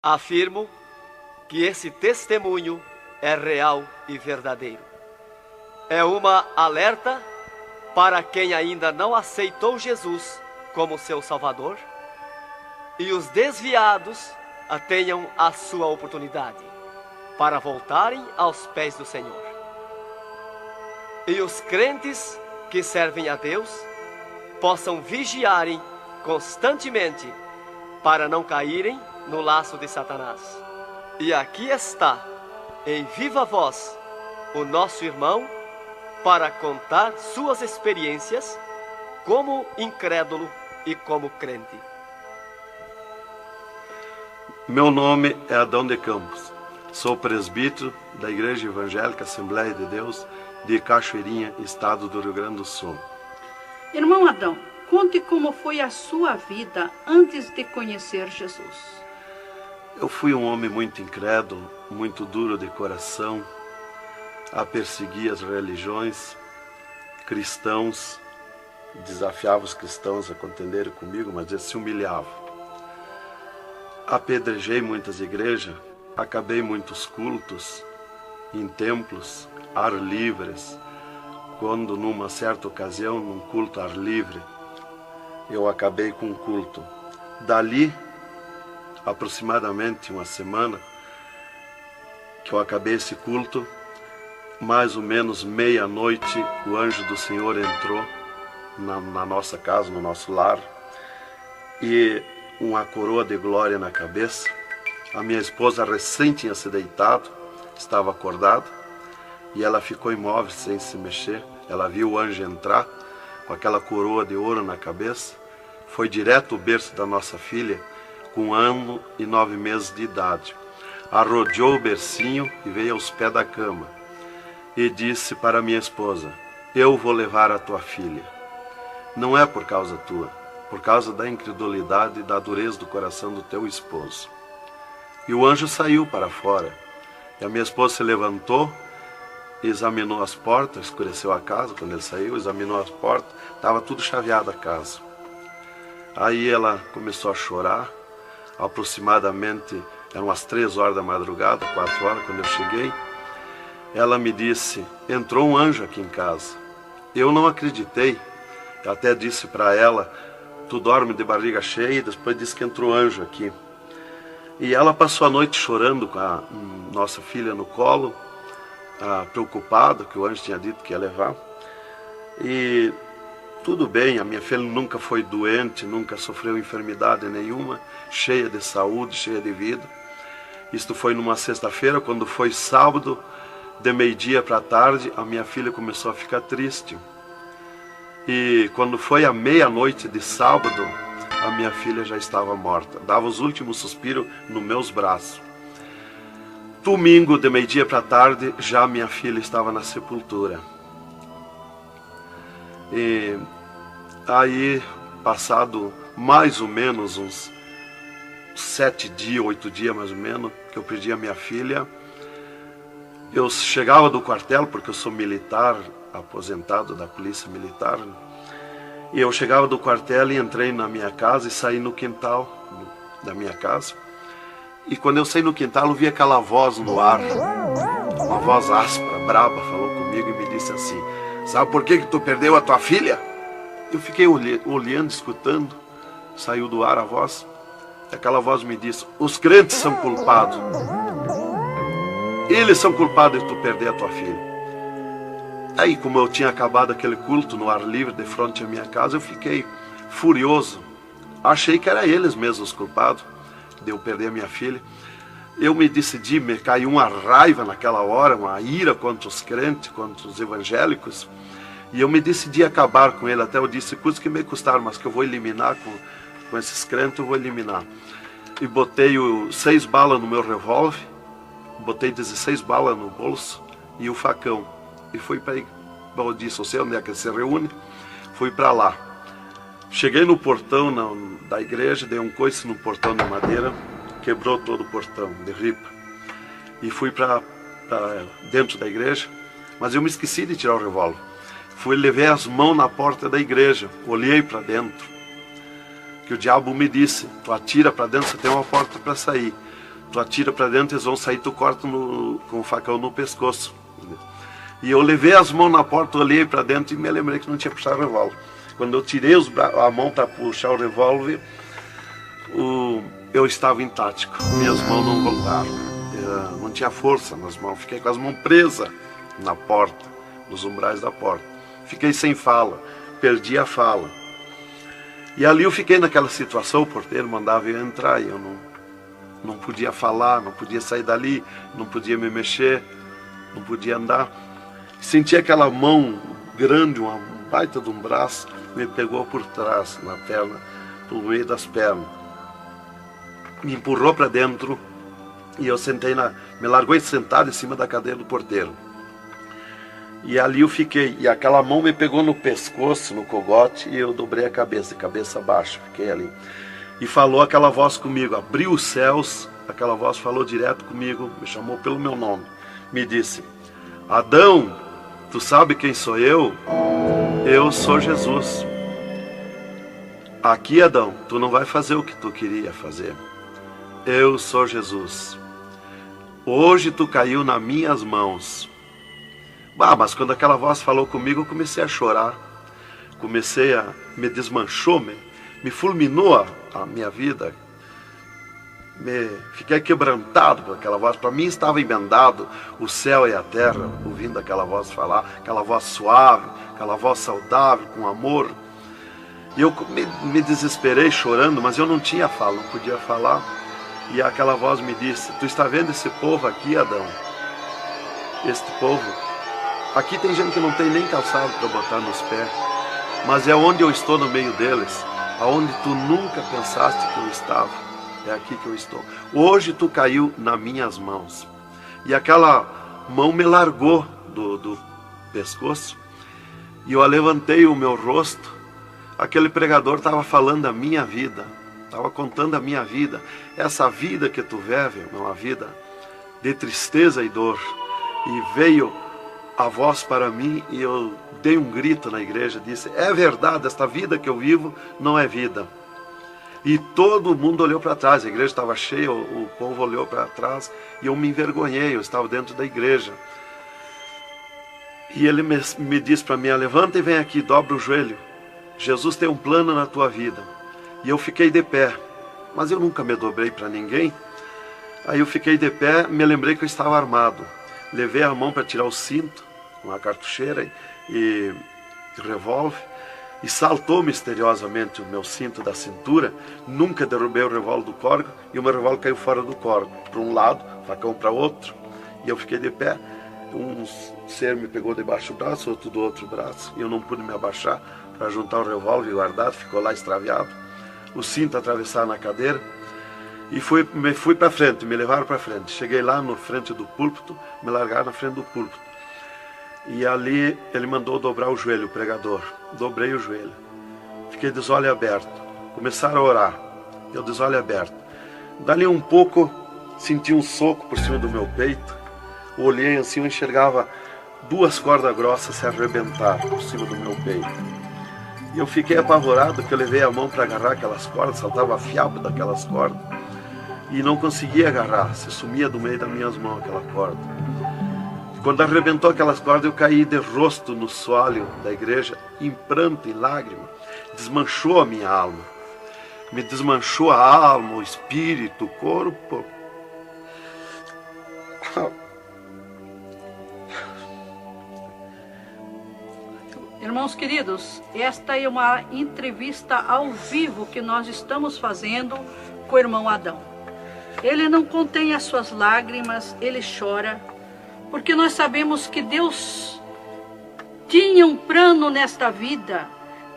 Afirmo que esse testemunho é real e verdadeiro. É uma alerta para quem ainda não aceitou Jesus como seu Salvador, e os desviados tenham a sua oportunidade para voltarem aos pés do Senhor. E os crentes que servem a Deus possam vigiarem constantemente para não caírem no laço de Satanás. E aqui está, em viva voz, o nosso irmão para contar suas experiências como incrédulo e como crente. Meu nome é Adão de Campos. Sou presbítero da Igreja Evangélica Assembleia de Deus de Cachoeirinha, estado do Rio Grande do Sul. Irmão Adão, conte como foi a sua vida antes de conhecer Jesus. Eu fui um homem muito incrédulo, muito duro de coração, a perseguir as religiões, cristãos, desafiava os cristãos a contenderem comigo, mas eles se humilhavam. Apedrejei muitas igrejas, acabei muitos cultos, em templos, ar livres, quando numa certa ocasião, num culto ar livre, eu acabei com um culto. Dali, aproximadamente uma semana, que eu acabei esse culto, mais ou menos meia-noite, o anjo do Senhor entrou na nossa casa, no nosso lar, e uma coroa de glória na cabeça. A minha esposa recém tinha se deitado, estava acordada, e ela ficou imóvel, sem se mexer. Ela viu o anjo entrar com aquela coroa de ouro na cabeça. Foi direto ao berço da nossa filha, com 1 ano e 9 meses de idade. Arrodeou o bercinho e veio aos pés da cama. E disse para minha esposa: eu vou levar a tua filha. Não é por causa tua, por causa da incredulidade e da dureza do coração do teu esposo. E o anjo saiu para fora. E a minha esposa se levantou, examinou as portas, escureceu a casa quando ele saiu, examinou as portas, estava tudo chaveado a casa. Aí ela começou a chorar, aproximadamente, eram umas 3 horas da madrugada, 4 horas, quando eu cheguei. Ela me disse: entrou um anjo aqui em casa. Eu não acreditei, eu até disse para ela: tu dorme de barriga cheia, e depois disse que entrou anjo aqui. E ela passou a noite chorando com a nossa filha no colo, preocupada, que o anjo tinha dito que ia levar. E tudo bem, a minha filha nunca foi doente, nunca sofreu enfermidade nenhuma, cheia de saúde, cheia de vida. Isto foi numa sexta-feira. Quando foi sábado, de meio-dia para tarde, a minha filha começou a ficar triste. E quando foi à meia-noite de sábado, a minha filha já estava morta. Dava os últimos suspiros nos meus braços. Domingo, de meio-dia para tarde, já minha filha estava na sepultura. E aí, passado mais ou menos uns 7 dias, 8 dias mais ou menos, que eu perdi a minha filha, eu chegava do quartel, porque eu sou militar, aposentado da polícia militar, e eu chegava do quartel e entrei na minha casa e saí no quintal da minha casa. E quando eu saí no quintal, eu vi aquela voz no ar, uma voz áspera, braba, falou comigo e me disse assim: sabe por que tu perdeu a tua filha? Eu fiquei olhando, escutando, saiu do ar a voz, e aquela voz me disse: os crentes são culpados. Eles são culpados de tu perder a tua filha. Aí, como eu tinha acabado aquele culto no ar livre de frente à minha casa, eu fiquei furioso. Achei que era eles mesmos os culpados de eu perder a minha filha. Eu me decidi, me caiu uma raiva naquela hora, uma ira contra os crentes, contra os evangélicos. E eu me decidi acabar com ele. Até eu disse: custa que me custar, mas que eu vou eliminar com esses crentes, eu vou eliminar. E botei 6 balas no meu revólver, botei 16 balas no bolso e o facão. E fui para aí. Eu disse: eu sei onde é que se reúne. Fui para lá. Cheguei no portão da igreja, dei um coice no portão de madeira, quebrou todo o portão de ripa. E fui para dentro da igreja, mas eu me esqueci de tirar o revólver. Levei as mãos na porta da igreja, olhei para dentro. Que o diabo me disse: tu atira para dentro, você tem uma porta para sair. tu atira para dentro, eles vão sair, tu corta com o facão no pescoço. E eu levei as mãos na porta, olhei para dentro e me lembrei que não tinha puxado o revólver. Quando eu tirei a mão para puxar o revólver, eu estava intático, minhas mãos não voltaram, não tinha força nas mãos, fiquei com as mãos presas na porta, nos umbrais da porta, fiquei sem fala, perdi a fala. E ali eu fiquei naquela situação, o porteiro mandava eu entrar e eu não podia falar, não podia sair dali, não podia me mexer, não podia andar. Senti aquela mão grande, um baita de um braço, me pegou por trás, na perna, pelo meio das pernas. Me empurrou para dentro e eu sentei me largou sentado em cima da cadeira do porteiro. E ali eu fiquei, e aquela mão me pegou no pescoço, no cogote, e eu dobrei a cabeça, cabeça baixa, fiquei ali. E falou aquela voz comigo, abriu os céus, aquela voz falou direto comigo, me chamou pelo meu nome, me disse: Adão, tu sabe quem sou eu? Eu sou Jesus. Aqui, Adão, tu não vai fazer o que tu queria fazer. Eu sou Jesus. Hoje tu caiu nas minhas mãos. Mas quando aquela voz falou comigo, eu comecei a chorar. Me desmanchou, me fulminou a minha vida. Fiquei quebrantado por aquela voz. Para mim estava emendado o céu e a terra, ouvindo aquela voz falar, aquela voz suave, aquela voz saudável, com amor. E eu me desesperei chorando, mas eu não tinha fala, não podia falar. E aquela voz me disse: tu está vendo esse povo aqui, Adão? Este povo, aqui tem gente que não tem nem calçado para botar nos pés, mas é onde eu estou no meio deles, aonde tu nunca pensaste que eu estava, é aqui que eu estou. Hoje tu caiu nas minhas mãos. E aquela mão me largou do pescoço, e eu levantei o meu rosto. Aquele pregador estava falando da minha vida, estava contando a minha vida. Essa vida que tu vive é uma vida de tristeza e dor. E veio a voz para mim e eu dei um grito na igreja, disse: é verdade, esta vida que eu vivo não é vida. E todo mundo olhou para trás, a igreja estava cheia, o povo olhou para trás e eu me envergonhei, eu estava dentro da igreja. E ele me disse para mim: levanta e vem aqui, dobra o joelho. Jesus tem um plano na tua vida. E eu fiquei de pé, mas eu nunca me dobrei para ninguém. Aí eu fiquei de pé, me lembrei que eu estava armado. Levei a mão para tirar o cinto, uma cartucheira e revólver, e saltou misteriosamente o meu cinto da cintura. Nunca derrubei o revólver do corgo, e o meu revólver caiu fora do corgo, para um lado, facão para outro, e eu fiquei de pé. Um ser me pegou debaixo do braço, outro do outro braço, e eu não pude me abaixar para juntar o revólver e guardar, ficou lá extraviado. O cinto atravessado na cadeira, e fui para frente, me levaram para frente. Cheguei lá na frente do púlpito, me largaram na frente do púlpito. E ali ele mandou dobrar o joelho, o pregador. Dobrei o joelho. Fiquei de olho aberto. Começaram a orar. Eu de olho aberto. Dali um pouco, senti um soco por cima do meu peito. Olhei assim, eu enxergava duas cordas grossas se arrebentar por cima do meu peito. E eu fiquei apavorado, porque eu levei a mão para agarrar aquelas cordas, saltava fiapo daquelas cordas. E não conseguia agarrar, se sumia do meio das minhas mãos aquela corda. Quando arrebentou aquelas cordas, eu caí de rosto no soalho da igreja, em pranto, em lágrima. Desmanchou a minha alma. Me desmanchou a alma, o espírito, o corpo. Irmãos queridos, esta é uma entrevista ao vivo que nós estamos fazendo com o irmão Adão. Ele não contém as suas lágrimas, ele chora, porque nós sabemos que Deus tinha um plano nesta vida,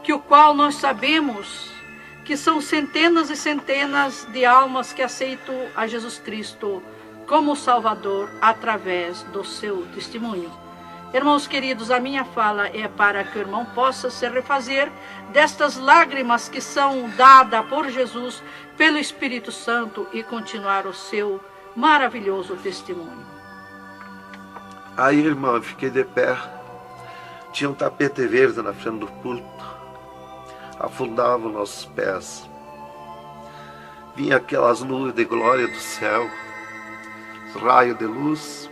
que o qual nós sabemos que são centenas e centenas de almas que aceitam a Jesus Cristo como Salvador através do seu testemunho. Irmãos queridos, a minha fala é para que o irmão possa se refazer destas lágrimas que são dadas por Jesus, pelo Espírito Santo, e continuar o seu maravilhoso testemunho. Aí, irmão, eu fiquei de pé. Tinha um tapete verde na frente do púlpito. Afundava os nossos pés. Vinha aquelas nuvens de glória do céu. raio de luz.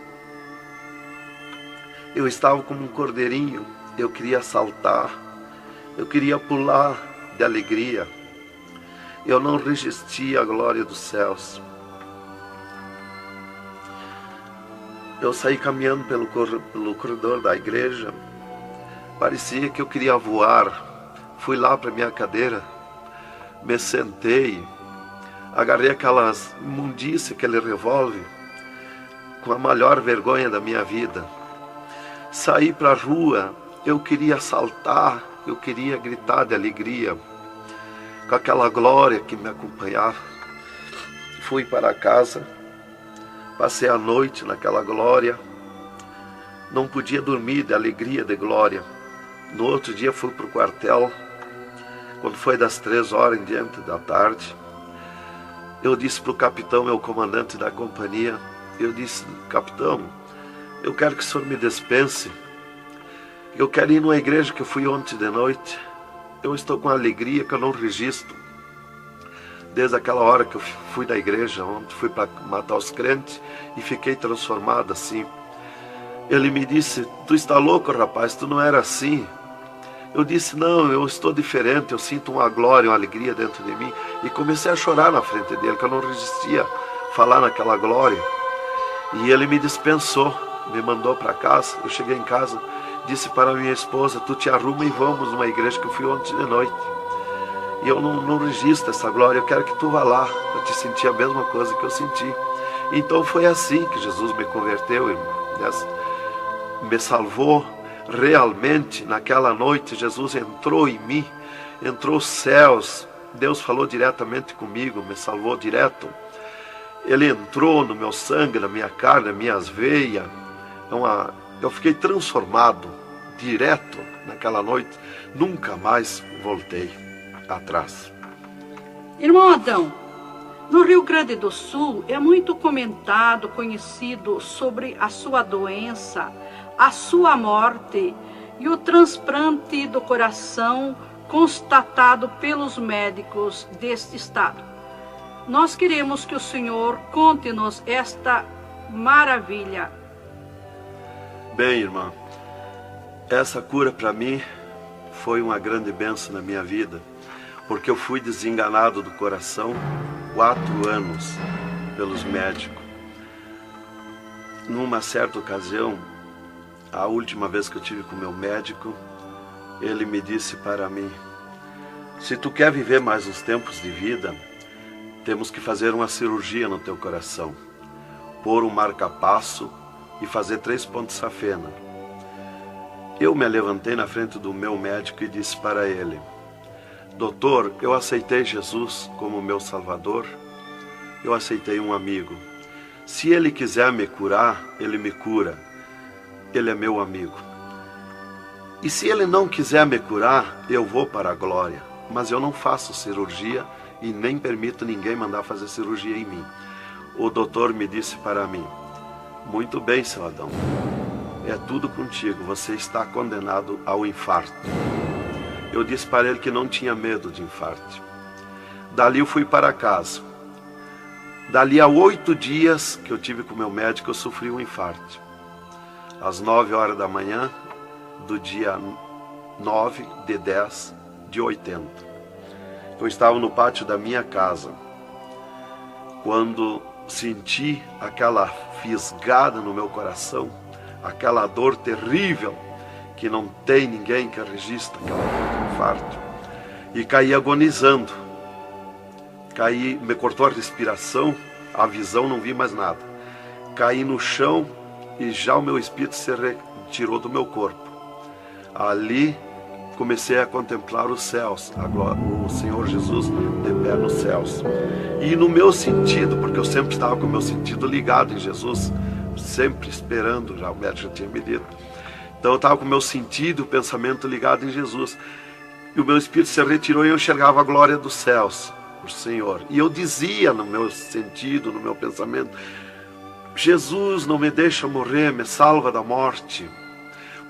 Eu estava como um cordeirinho, eu queria saltar, eu queria pular de alegria. Eu não resistia à glória dos céus. Eu saí caminhando pelo corredor da igreja, parecia que eu queria voar. Fui lá para minha cadeira, me sentei, agarrei aquelas imundícias, aquele revólver, com a maior vergonha da minha vida. Saí para a rua, eu queria saltar, eu queria gritar de alegria, com aquela glória que me acompanhava. Fui para casa, passei a noite naquela glória, não podia dormir de alegria, de glória. No outro dia fui para o quartel, quando foi das 3 horas em diante da tarde. Eu disse para o capitão, meu comandante da companhia, eu disse: capitão, eu quero que o senhor me dispense. Eu quero ir numa igreja que eu fui ontem de noite. Eu estou com alegria que eu não registro. Desde aquela hora que eu fui da igreja ontem, fui para matar os crentes e fiquei transformado assim. Ele me disse: tu está louco, rapaz, tu não era assim. Eu disse: não, eu estou diferente, eu sinto uma glória, uma alegria dentro de mim. E comecei a chorar na frente dele, que eu não resistia a falar naquela glória. E ele me dispensou, me mandou para casa. Eu cheguei em casa, disse para minha esposa: tu te arruma e vamos numa igreja que eu fui ontem de noite. E eu não registro essa glória, eu quero que tu vá lá, para te sentir a mesma coisa que eu senti. Então foi assim que Jesus me converteu, irmão. Me salvou realmente. Naquela noite Jesus entrou em mim, entrou os céus. Deus falou diretamente comigo, me salvou direto. Ele entrou no meu sangue, na minha carne, nas minhas veias. Eu fiquei transformado direto naquela noite. Nunca mais voltei atrás. Irmão Adão, no Rio Grande do Sul é muito comentado, conhecido sobre a sua doença, a sua morte e o transplante do coração constatado pelos médicos deste estado. Nós queremos que o Senhor conte-nos esta maravilha. Bem, irmã, essa cura para mim foi uma grande bênção na minha vida, porque eu fui desenganado do coração 4 anos pelos médicos. Numa certa ocasião, a última vez que eu tive com o meu médico, ele me disse para mim: se tu quer viver mais uns tempos de vida, temos que fazer uma cirurgia no teu coração, pôr um marca-passo e fazer 3 pontos safena. Eu me levantei na frente do meu médico e disse para ele: doutor, eu aceitei Jesus como meu Salvador, eu aceitei um amigo. Se ele quiser me curar, ele me cura. Ele é meu amigo. E se ele não quiser me curar, eu vou para a glória. Mas eu não faço cirurgia e nem permito ninguém mandar fazer cirurgia em mim. O doutor me disse para mim: muito bem, seu Adão, é tudo contigo, você está condenado ao infarto. Eu disse para ele que não tinha medo de infarto. Dali eu fui para casa. Dali a 8 dias que eu tive com o meu médico, eu sofri um infarto. Às 9 horas da manhã do dia 9 de 10 de 80. Eu estava no pátio da minha casa, quando senti aquela fisgada no meu coração, aquela dor terrível, que não tem ninguém que registre aquela dor de infarto, e caí agonizando. Caí, me cortou a respiração, a visão, não vi mais nada. Caí no chão e já o meu espírito se retirou do meu corpo. Ali comecei a contemplar os céus, o Senhor Jesus de pé nos céus. E no meu sentido, porque eu sempre estava com o meu sentido ligado em Jesus, sempre esperando, já o médico já tinha me dito. Então eu estava com o meu sentido, o pensamento ligado em Jesus. E o meu espírito se retirou e eu enxergava a glória dos céus, o Senhor. E eu dizia no meu sentido, no meu pensamento: Jesus, não me deixa morrer, me salva da morte.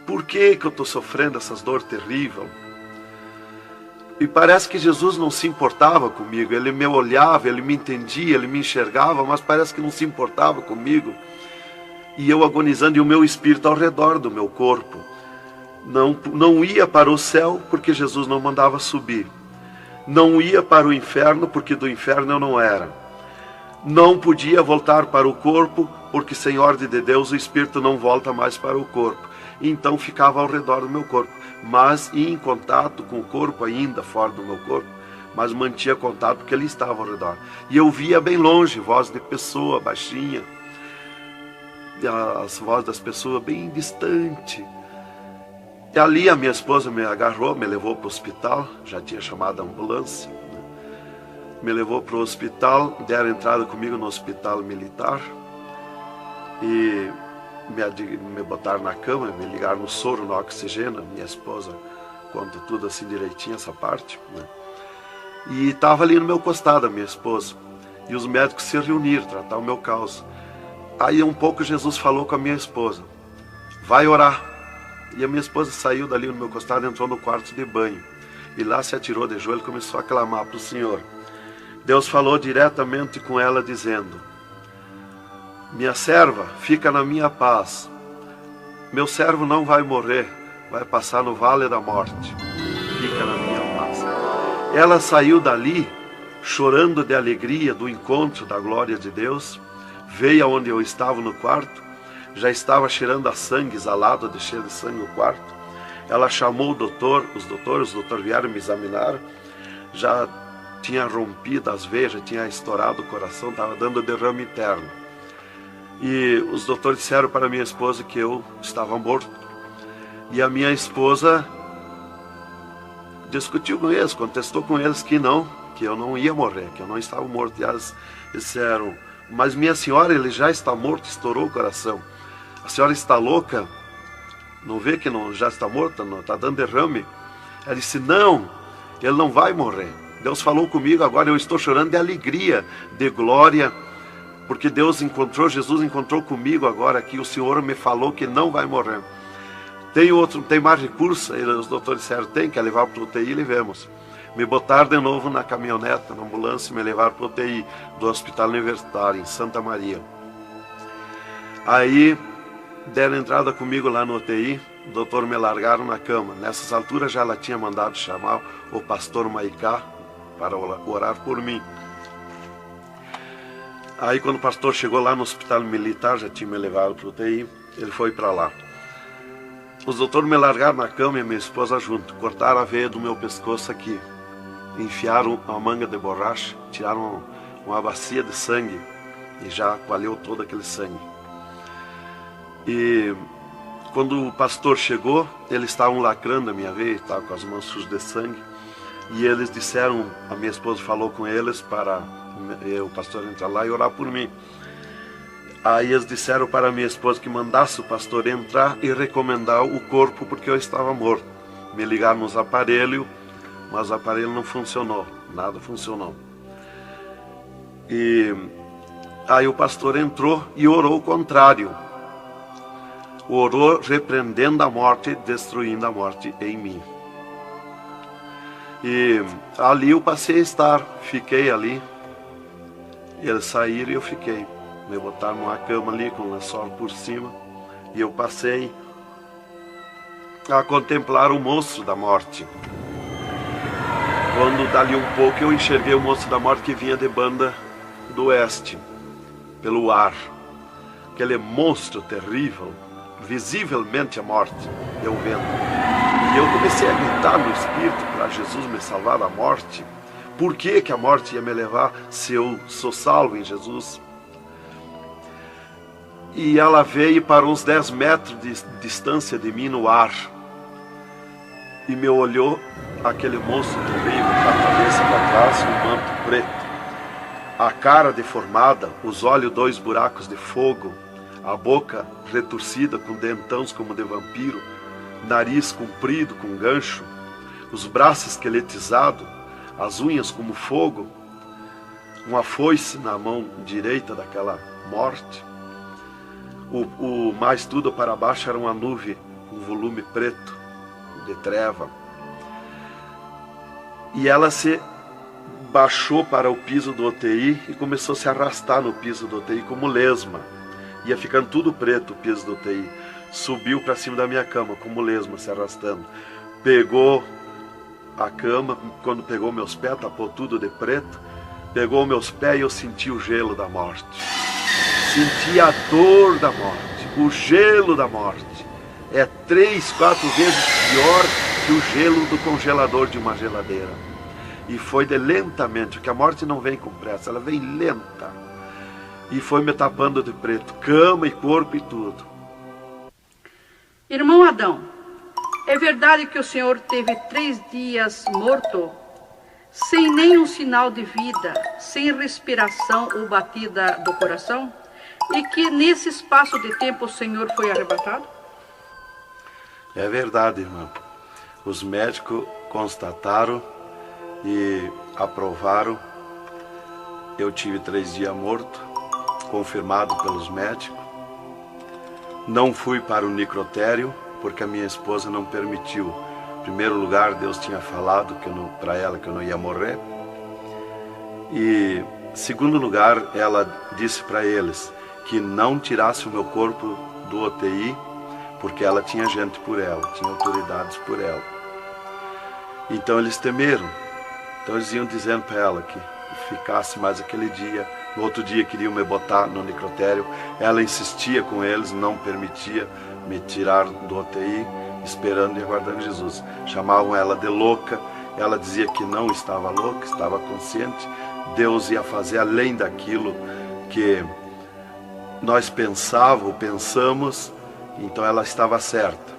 Por que eu estou sofrendo essas dores terríveis? E parece que Jesus não se importava comigo. Ele me olhava, ele me entendia, ele me enxergava, mas parece que não se importava comigo. E eu agonizando, e o meu espírito ao redor do meu corpo. Não ia para o céu, porque Jesus não mandava subir. Não ia para o inferno, porque do inferno eu não era. Não podia voltar para o corpo, porque sem ordem de Deus o espírito não volta mais para o corpo. Então ficava ao redor do meu corpo, mas ia em contato com o corpo ainda fora do meu corpo, mas mantinha contato porque ele estava ao redor. E eu via bem longe, voz de pessoa baixinha, as vozes das pessoas bem distante. E ali a minha esposa me agarrou, me levou para o hospital, já tinha chamado a ambulância, né? Me levou para o hospital, deram entrada comigo no hospital militar e me botaram na cama, me ligaram no soro, no oxigênio. Minha esposa conta tudo assim direitinho, essa parte, né? E estava ali no meu costado a minha esposa, e os médicos se reuniram, tratar o meu caso. Aí um pouco Jesus falou com a minha esposa, vai orar. E a minha esposa saiu dali no meu costado, entrou no quarto de banho, e lá se atirou de joelho e começou a clamar para o Senhor. Deus falou diretamente com ela dizendo, minha serva, fica na minha paz. Meu servo não vai morrer, vai passar no vale da morte. Fica na minha paz. Ela saiu dali, chorando de alegria do encontro da glória de Deus, veio aonde eu estava no quarto, já estava cheirando a sangue, exalado de cheiro de sangue no quarto. Ela chamou o doutor, os doutores vieram me examinar, já tinha rompido as veias, já tinha estourado o coração, estava dando derrame interno. E os doutores disseram para minha esposa que eu estava morto. E a minha esposa discutiu com eles, contestou com eles que eu não ia morrer, que eu não estava morto. E eles disseram, mas minha senhora, ele já está morto, estourou o coração. A senhora está louca? Não vê que não, já está morta, não está dando derrame? Ela disse, não, ele não vai morrer. Deus falou comigo, agora eu estou chorando de alegria, de glória, porque Jesus encontrou comigo agora aqui, o Senhor me falou que não vai morrer. Tem mais recurso? Os doutores disseram, tem, quer levar para o UTI, e levemos. Me botaram de novo na caminhonete, na ambulância, e me levaram para o UTI do Hospital Universitário, em Santa Maria. Aí deram entrada comigo lá no UTI, o doutor me largaram na cama. Nessas alturas já ela tinha mandado chamar o pastor Maicá para orar por mim. Aí quando o pastor chegou lá no hospital militar, já tinha me levado para o UTI, ele foi para lá. Os doutores me largaram na cama e minha esposa junto, cortaram a veia do meu pescoço aqui, enfiaram uma manga de borracha, tiraram uma bacia de sangue e já coalhou todo aquele sangue. E quando o pastor chegou, eles estavam lacrando a minha veia, estavam com as mãos sujas de sangue, e eles disseram, a minha esposa falou com eles para o pastor entrar lá e orar por mim. Aí eles disseram para a minha esposa que mandasse o pastor entrar e recomendar o corpo, porque eu estava morto. Me ligaram nos aparelhos, mas o aparelho não funcionou, nada funcionou. E aí o pastor entrou e orou o contrário. Orou repreendendo a morte, destruindo a morte em mim. E ali eu passei a estar, fiquei ali. Eles saíram e eu fiquei. Me botaram numa cama ali com o lençol por cima. E eu passei a contemplar o monstro da morte. Quando dali um pouco eu enxerguei o monstro da morte que vinha de Banda do Oeste, pelo ar. Aquele monstro terrível, visivelmente a morte, eu vendo. E eu comecei a gritar no espírito para Jesus me salvar da morte. Por que a morte ia me levar se eu sou salvo em Jesus? E ela veio para uns 10 metros de distância de mim no ar. E me olhou, aquele monstro que veio com a cabeça para trás, um manto preto. A cara deformada, os olhos 2 buracos de fogo, a boca retorcida com dentões como de vampiro, nariz comprido com gancho, os braços esqueletizados, as unhas como fogo, uma foice na mão direita daquela morte. O mais tudo para baixo era uma nuvem com volume preto, de treva. E ela se baixou para o piso do UTI e começou a se arrastar no piso do UTI como lesma. Ia ficando tudo preto o piso do UTI. Subiu para cima da minha cama como lesma, se arrastando. Pegou a cama, quando pegou meus pés, tapou tudo de preto. Pegou meus pés e eu senti o gelo da morte. Senti a dor da morte, o gelo da morte. É 3, 4 vezes pior que o gelo do congelador de uma geladeira. E foi de lentamente, porque a morte não vem com pressa, ela vem lenta. E foi me tapando de preto, cama e corpo e tudo. Irmão Adão, é verdade que o senhor teve 3 dias morto, sem nenhum sinal de vida, sem respiração ou batida do coração? E que nesse espaço de tempo o senhor foi arrebatado? É verdade, irmão. Os médicos constataram e aprovaram. Eu tive 3 dias morto, confirmado pelos médicos. Não fui para o necrotério, porque a minha esposa não permitiu. Em primeiro lugar, Deus tinha falado para ela que eu não ia morrer. E, em segundo lugar, ela disse para eles que não tirasse o meu corpo do UTI, porque ela tinha gente por ela, tinha autoridades por ela. Então eles temeram. Então eles iam dizendo para ela que ficasse mais aquele dia. No outro dia queriam me botar no necrotério. Ela insistia com eles, não permitia me tirar do UTI, esperando e aguardando Jesus. Chamavam ela de louca. Ela dizia que não estava louca, estava consciente. Deus ia fazer além daquilo que nós pensamos. Então ela estava certa.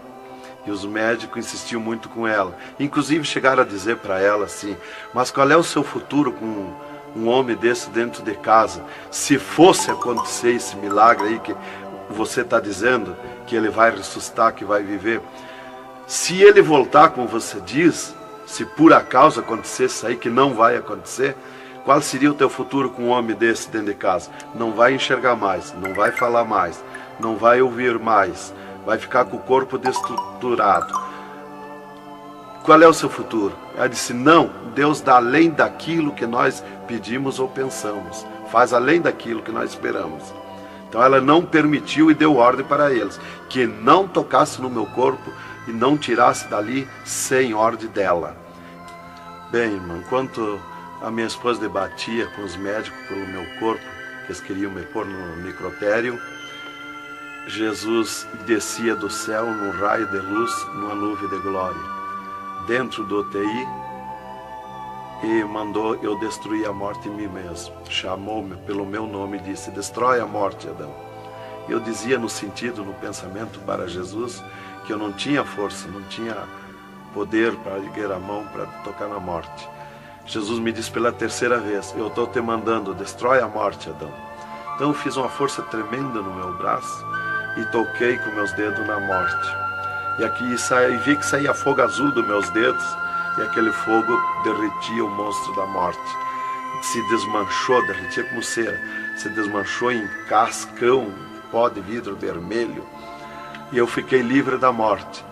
E os médicos insistiam muito com ela. Inclusive chegaram a dizer para ela assim: mas qual é o seu futuro com um homem desse dentro de casa? Se fosse acontecer esse milagre aí que você está dizendo, que ele vai ressuscitar, que vai viver. Se ele voltar, como você diz, se por acaso acontecesse isso aí, que não vai acontecer, qual seria o teu futuro com um homem desse dentro de casa? Não vai enxergar mais, não vai falar mais, não vai ouvir mais, vai ficar com o corpo destruturado. Qual é o seu futuro? Ela disse: não, Deus dá além daquilo que nós pedimos ou pensamos, faz além daquilo que nós esperamos. Então ela não permitiu e deu ordem para eles, que não tocasse no meu corpo e não tirasse dali sem ordem dela. Bem, irmão, enquanto a minha esposa debatia com os médicos pelo meu corpo, que eles queriam me pôr no necrotério, Jesus descia do céu num raio de luz, numa nuvem de glória, dentro do UTI, e mandou eu destruir a morte em mim mesmo. Chamou-me pelo meu nome e disse: destrói a morte, Adão. Eu dizia no sentido, no pensamento para Jesus, que eu não tinha força, não tinha poder para erguer a mão para tocar na morte. Jesus me disse pela 3ª vez: eu estou te mandando, destrói a morte, Adão. Então eu fiz uma força tremenda no meu braço e toquei com meus dedos na morte. E aqui vi que saía fogo azul dos meus dedos, e aquele fogo derretia o monstro da morte. Se desmanchou, derretia como cera, se desmanchou em cascão, pó de vidro vermelho, e eu fiquei livre da morte.